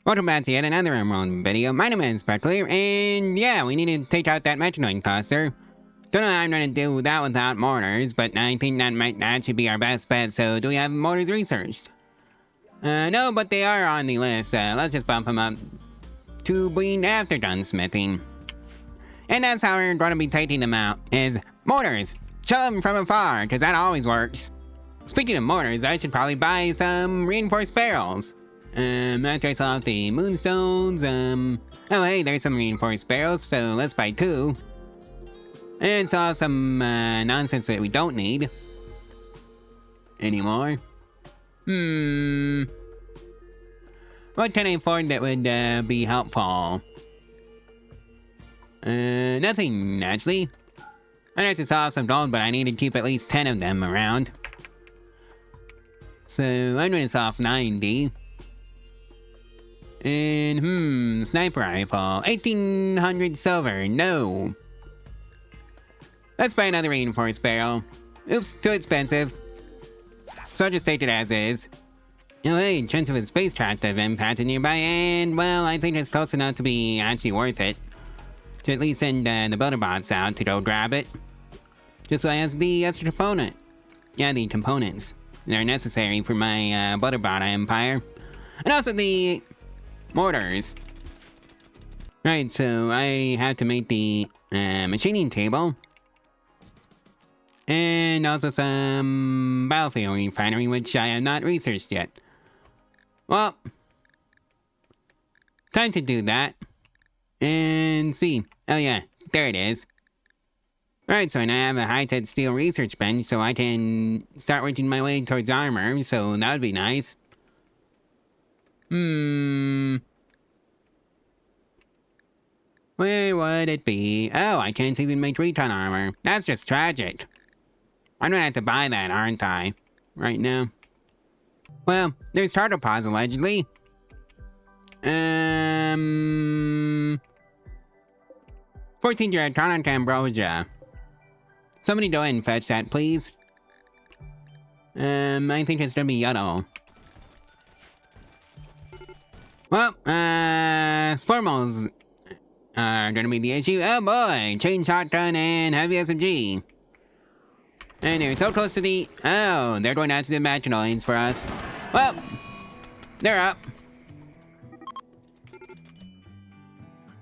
Welcome back to yet another rimworld video. My name is Pravculear, and yeah, we need to take out that metanoid cluster. Don't know how I'm gonna do that without mortars, but I think that might actually be our best bet, so do we have mortars researched? No, but they are on the list. Let's just bump them up to being after gunsmithing. And that's how we're gonna be taking them out, is mortars. Show them from afar, because that always works. Speaking of mortars, I should probably buy some reinforced barrels. After I saw off the moonstones, oh hey, there's some reinforced barrels, so let's buy 2. And saw some, nonsense that we don't need anymore. What can I afford that would, be helpful? Nothing, actually. I know to saw some gold, but I need to keep at least 10 of them around. So, I'm gonna saw off 90. And, sniper rifle. 1800 silver. No. Let's buy another reinforced barrel. Oops, too expensive. So I'll just take it as is. Oh hey, chance of a space track I've impacted nearby, and well, I think it's close enough to be actually worth it. To at least send the builder bots out to go grab it. Just so I have the extra component. Yeah, the components that are necessary for my builder bot empire. And also the mortars. Right, so I have to make the machining table. And also some biofuel refinery, which I have not researched yet. Well, time to do that. And see. Oh yeah, there it is. Alright, so now I have a high-tech steel research bench, so I can start working my way towards armor, so that would be nice. Where would it be? Oh, I can't even make recon armor. That's just tragic. I'm gonna have to buy that, aren't I? Right now. Well, there's turtle paws, allegedly. 14 Geological Ambrosia. Somebody go ahead and fetch that, please. I think it's gonna be yellow. Well, spore moles are gonna be the issue. Oh boy, chain shotgun and heavy SMG. And they're so close to the... Oh, they're going out to the machinoids for us. Well, they're up.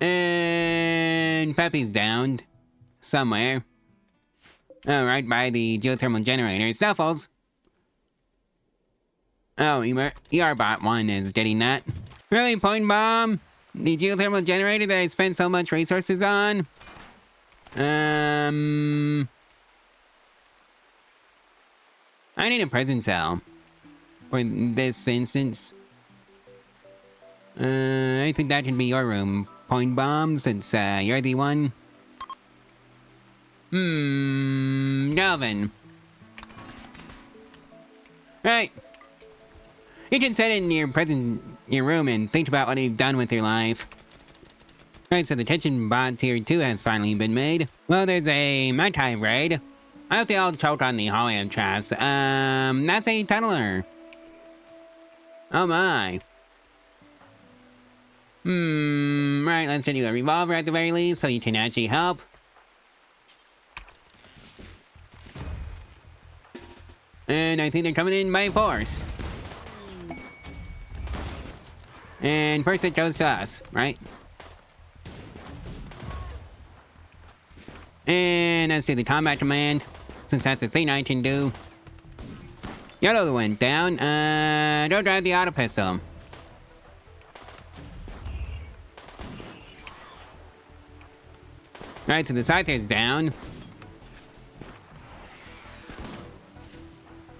And Peppy's downed. Somewhere. Oh, right by the geothermal generator. Snuffles! Oh, ER-bot 1 is getting that. Really, Point Bomb? The geothermal generator that I spent so much resources on? I need a prison cell. For this instance. I think that can be your room, Point Bomb, since, you're the one. Galvin. Right. You can sit in your room and think about what you've done with your life. Right, so the kitchen bot tier 2 has finally been made. Well, there's a Matai raid. I hope they all choke on the hallway of traps. That's a tunneler. Oh my. Right, let's send you a revolver at the very least so you can actually help. And I think they're coming in by force. And first it goes to us, right? And let's do the combat command, since that's a thing I can do. Yellow went down. Don't drive the auto pistol. Right, so the Scyther's down.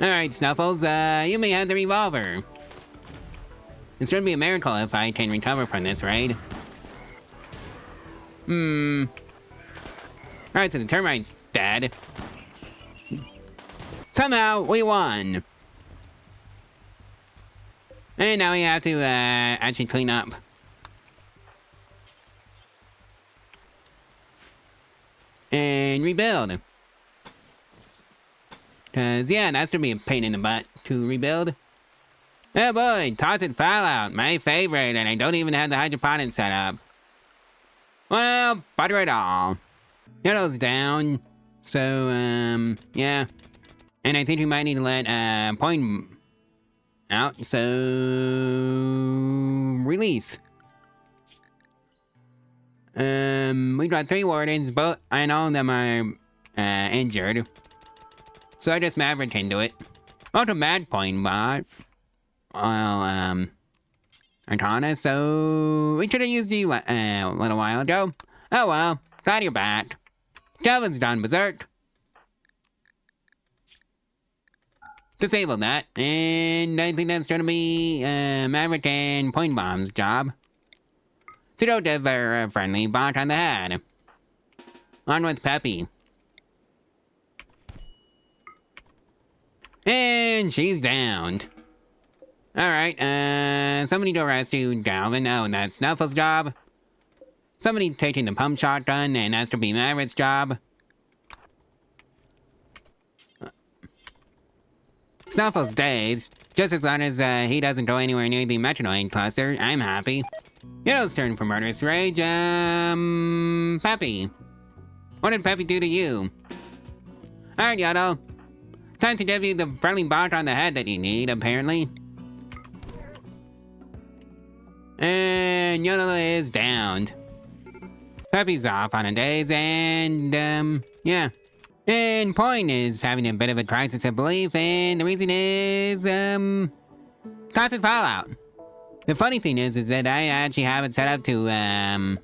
Alright, Snuffles, you may have the revolver. It's gonna be a miracle if I can recover from this raid. Alright, so the termite's dead. Somehow, we won! And now we have to, actually clean up. And rebuild. Cause, yeah, that's gonna be a pain in the butt to rebuild. Oh boy, toxic fallout, my favorite, and I don't even have the hydroponics set up. Well, butter it all. Yellow's down, so, yeah. And I think we might need to let, point out, so... release. We've got 3 wardens, but and all of them are, injured. So I just mavericked into it. Not a bad point, but... well, Arcana, so... we should have used you, a little while ago. Oh well, glad you're back. Kelvin's done berserk. Disable that, and I think that's gonna be, Maverick and Point Bomb's job. To go deliver a friendly bonk on the head. On with Peppy. And she's downed. Alright, somebody to rescue Galvin. Oh, and that's Snuffle's job. Somebody taking the pump shotgun, and that's to be Maverick's job. Snuffle's dazed. Just as long as he doesn't go anywhere near the Metronoid cluster, I'm happy. Yellow's turn for murderous rage. Peppy. What did Peppy do to you? Alright, Yellow. Time to give you the friendly bonk on the head that you need, apparently. And Yellow is downed. Peppy's off on a daze, and, yeah. And Point is having a bit of a crisis of belief, and the reason is, constant fallout. The funny thing is that I actually have it set up to,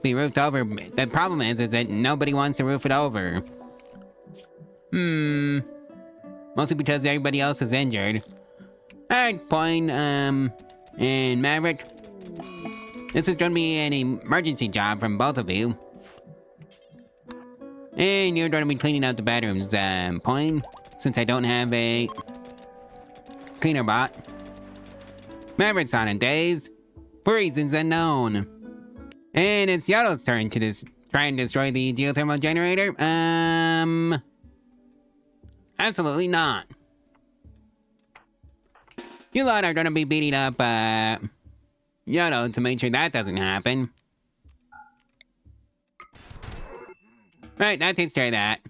be roofed over. The problem is that nobody wants to roof it over. Mostly because everybody else is injured. Alright, Point, and Maverick. This is gonna be an emergency job from both of you. And you're gonna be cleaning out the bedrooms, Point, since I don't have a cleaner bot. Maverick's on a daze, for reasons unknown. And it's Yellow's turn to try and destroy the geothermal generator. Absolutely not. You lot are gonna be beating up, Yellow to make sure that doesn't happen. Right, that takes care of that.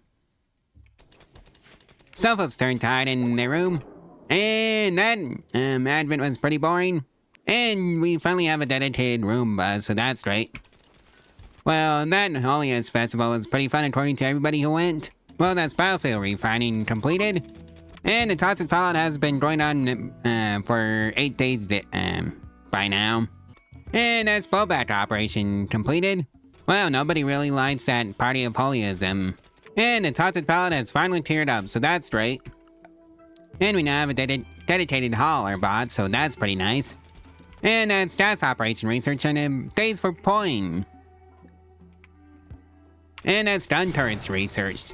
Snuffle's turn to hide in their room. And that, advent was pretty boring. And we finally have a dedicated room buzz, so that's great. Well, that Holiest Festival was pretty fun according to everybody who went. Well, that's biofuel refining completed. And the toxic fallout has been going on, for 8 days, by now. And that's blowback operation completed. Well, nobody really likes that party of holyism. And the toxic fallout has finally cleared up, so that's great. And we now have a dedicated hauler bot, so that's pretty nice. And that's stats operation research and days for point. And that's stun turrets research.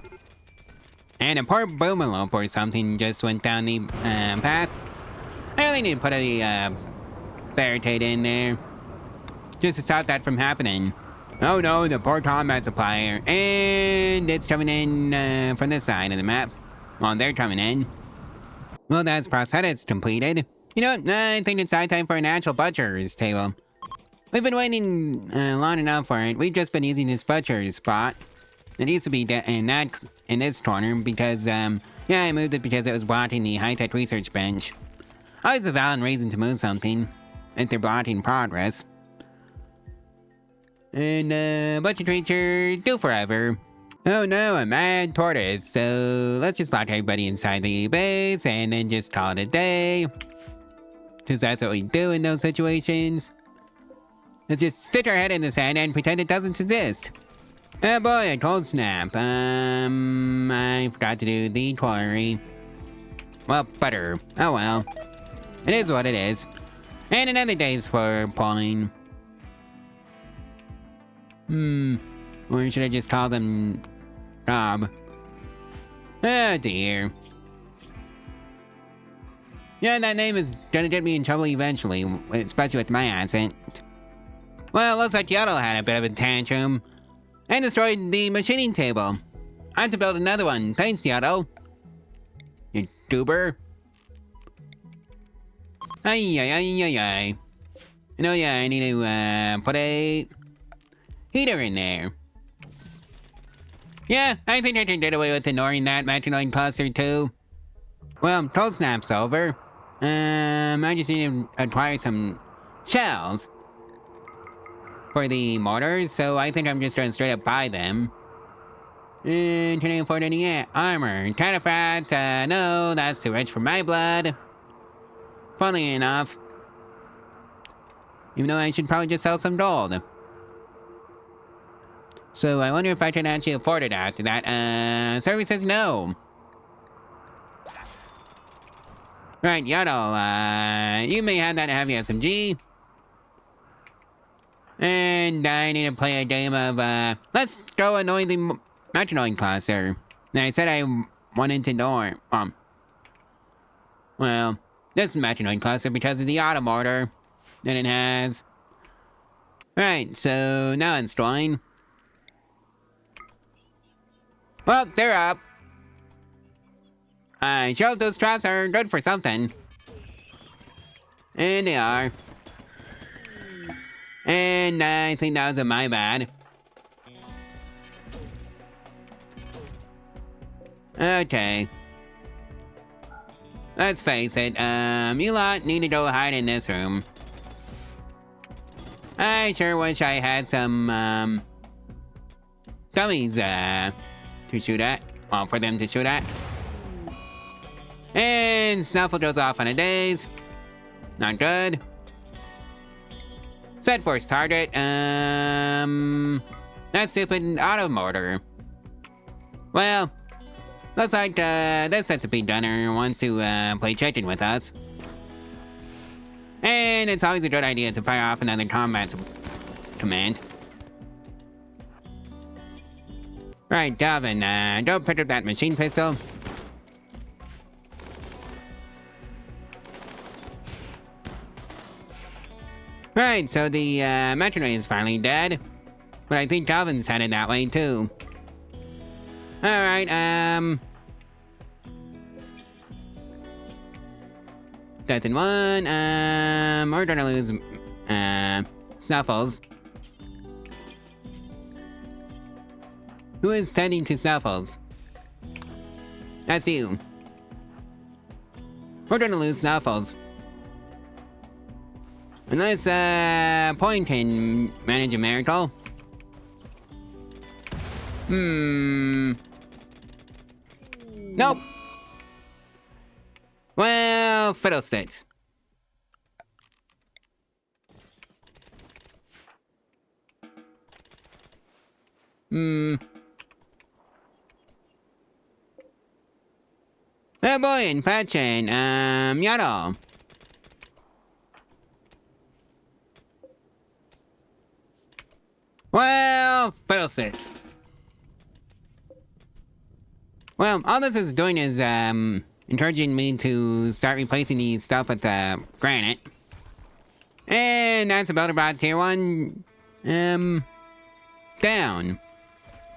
And a poor boomalop or something just went down the path. I really need to put a barricade in there. Just to stop that from happening. Oh no, the poor combat supplier. And it's coming in from this side of the map. Well, they're coming in. Well, that's prosthetics completed. You know what? I think it's high time for an actual butcher's table. We've been waiting long enough for it. We've just been using this butcher's spot. It used to be in this corner because, yeah, I moved it because it was blocking the high-tech research bench. Always a valid reason to move something, if they're blocking progress. And, butcher creature, do forever. Oh no, a mad tortoise, so let's just lock everybody inside the base and then just call it a day. Because that's what we do in those situations. Let's just stick our head in the sand and pretend it doesn't exist. Oh boy, a cold snap. I forgot to do the quarry. Well, butter. Oh well. It is what it is. And another day's for pulling. Or should I just call them Rob? Oh dear. Yeah, that name is gonna get me in trouble eventually, especially with my accent. Well, looks like Yellow had a bit of a tantrum and destroyed the machining table. I have to build another one. Thanks, Yellow. You goober. Ay, ay, ay, ay, ay. And oh yeah, I need to, put a heater in there. Yeah, I think I can get away with ignoring that metronoid cluster too. Well, cold snap's over. I just need to acquire some shells for the mortars, so I think I'm just gonna straight up buy them. And can I afford any armor? Cataphracts? No, that's too rich for my blood. Funnily enough. Even though I should probably just sell some gold. So I wonder if I can actually afford it after that. Service says no. Right, Yaddle, you may have that heavy SMG. And I need to play a game of, let's go annoy the metronoid cluster. And I said I wanted to ignore, well, this metronoid cluster because of the auto mortar that it has. Right, so now installing. Well, they're up. I sure hope those traps are good for something. And they are. And I think that was my bad. Okay. Let's face it, you lot need to go hide in this room. I sure wish I had some, dummies, to shoot at. Well, for them to shoot at. And Snuffle goes off on a daze. Not good. Set force target, that stupid auto mortar. Well, looks like, this centipede gunner wants to, play chicken with us. And it's always a good idea to fire off another combat command. Right, Dalvin, don't pick up that machine pistol. Right, so the, metronoid is finally dead. But I think Dalvin's headed that way, too. Alright, death in one, we're gonna lose, Snuffles. Who is tending to Snuffles? That's you. We're gonna lose Snuffles. Unless, Point can manage a miracle. Nope. Well, fiddlesticks. Oh boy, and Patchin, Yaddle. Well, fiddlesticks. Well, all this is doing is, encouraging me to start replacing the stuff with, granite. And that's about about tier 1, down.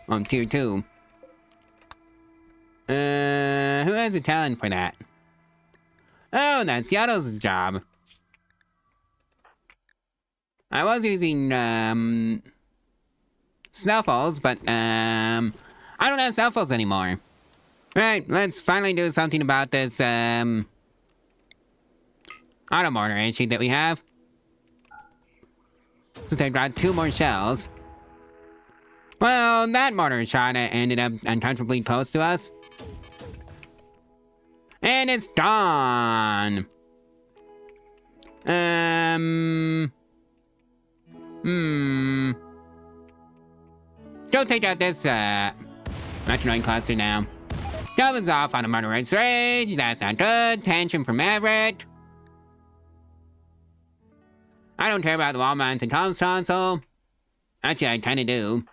On tier 2. Who has a talent for that? Oh, that's Yaddle's job. I was using, Snuffles, but, I don't have Snuffles anymore. Right, let's finally do something about this, auto mortar issue that we have. Since I got 2 more shells. Well, that mortar shot ended up uncomfortably close to us. And it's gone! Go take out this, metronoid cluster now. Calvin's off on a murderous rage. That's not good. Tantrum from Everett. I don't care about the wall-mounted comms console. Actually, I kinda do.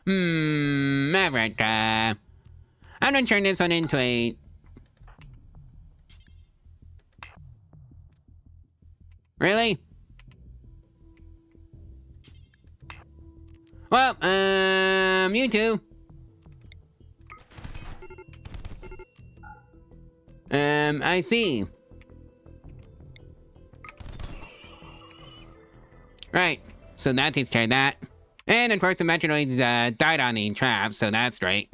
Everett, I'm gonna turn this one into a... Really? Well, you two. I see. Right, so that takes care of that. And of course the Metronoids died on the trap, so that's great.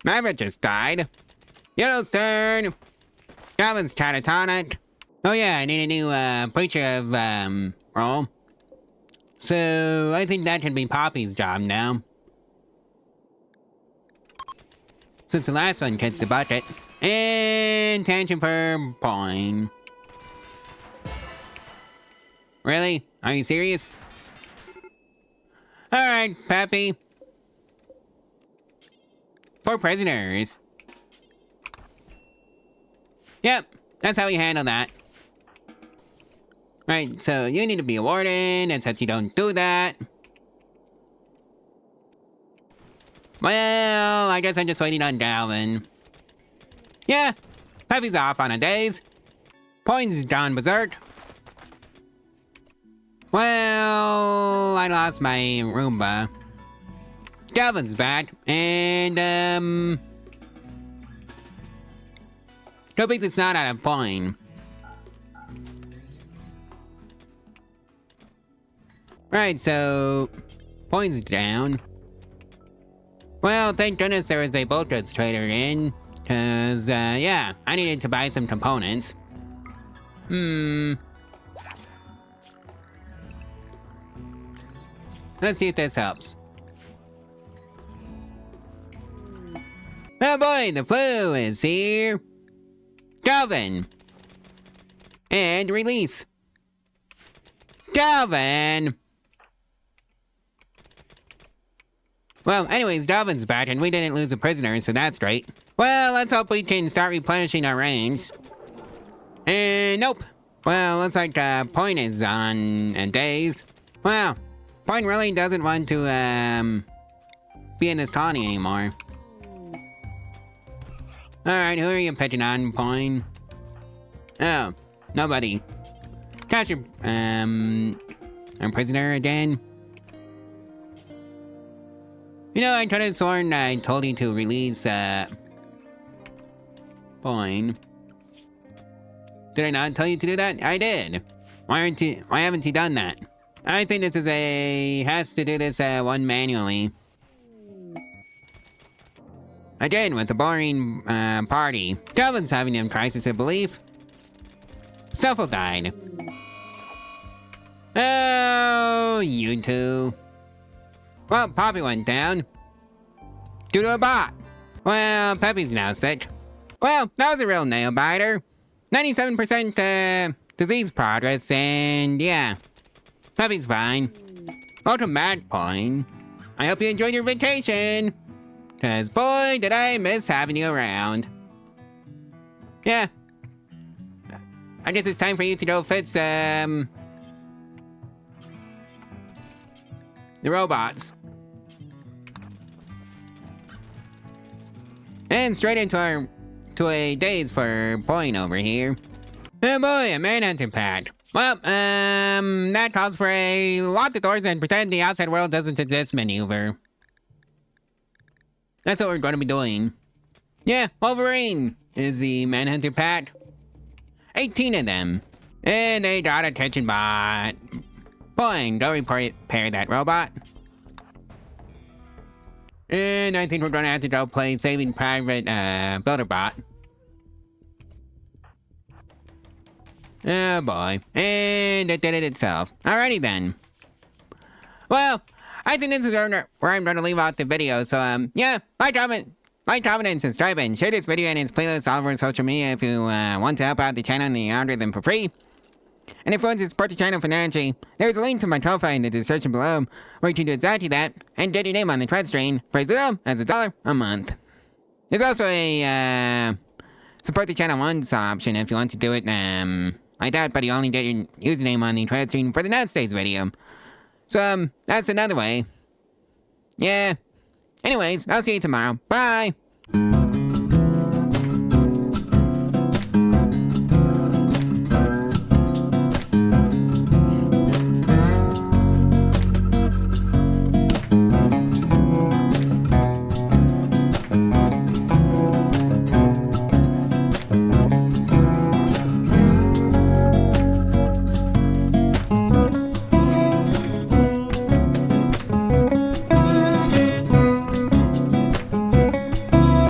Maverick just died. Yellow's turn. Goblins catatonic. Oh yeah, I need a new preacher of role. So I think that can be Poppy's job now. Since the last one gets the bucket. And tangent for point. Really? Are you serious? Alright, Peppy. For prisoners. Yep, that's how we handle that. Right, so you need to be a warden, and since you don't do that... Well, I guess I'm just waiting on Galvin. Yeah, Peppy's off on a days. Points gone berserk. Well, I lost my Roomba. Galvin's back, and don't think it's not out of point. Right, so points down. Well, thank goodness there was a bulk goods trader in, cause yeah, I needed to buy some components. Let's see if this helps. Oh boy, the flu is here. Galvin. And release. Galvin. Well, anyways, Galvin's back and we didn't lose a prisoner, so that's great. Well, let's hope we can start replenishing our ranks. And nope. Well, looks like Point is on days. Wow. Point really doesn't want to be in this colony anymore. Alright, who are you pitching on, Point? Oh, nobody. Catch your our prisoner again. You know, I could have sworn I told you to release Point. Did I not tell you to do that? I did. Why haven't you done that? I think this is has to do this one manually. Again, with the boring party. Calvin's having a crisis of belief. Stuffle died. Oh, you two. Well, Poppy went down. Due to a bot. Well, Peppy's now sick. Well, that was a real nail biter. 97% disease progress, and yeah. Peppy's fine. Welcome back, Point. I hope you enjoyed your vacation. Cause boy, did I miss having you around. Yeah. I guess it's time for you to go fix, the robots. And straight into a daze for Point over here. Oh boy, a manhunter pack. Well, that calls for a lock the doors and pretend the outside world doesn't exist maneuver. That's what we're going to be doing. Yeah, Wolverine is the manhunter pack. 18 of them. And they got a kitchen bot. Boing, go repair that robot. And I think we're going to have to go play Saving Private Builder Bot. Oh boy. And it did it itself. Alrighty then. Well, I think this is where I'm going to leave out the video. So, yeah, like, comment, and subscribe, and share this video and its playlist all over social media if you want to help out the channel and the algorithm for free. And if you want to support the channel financially, there's a link to my Ko-Fi in the description below, where you can do exactly that, and get your name on the credit stream for as little as $1 a month. There's also a, support the channel once option if you want to do it, like that, but you only get your username on the credit stream for the next day's video. So, that's another way. Yeah. Anyways, I'll see you tomorrow. Bye!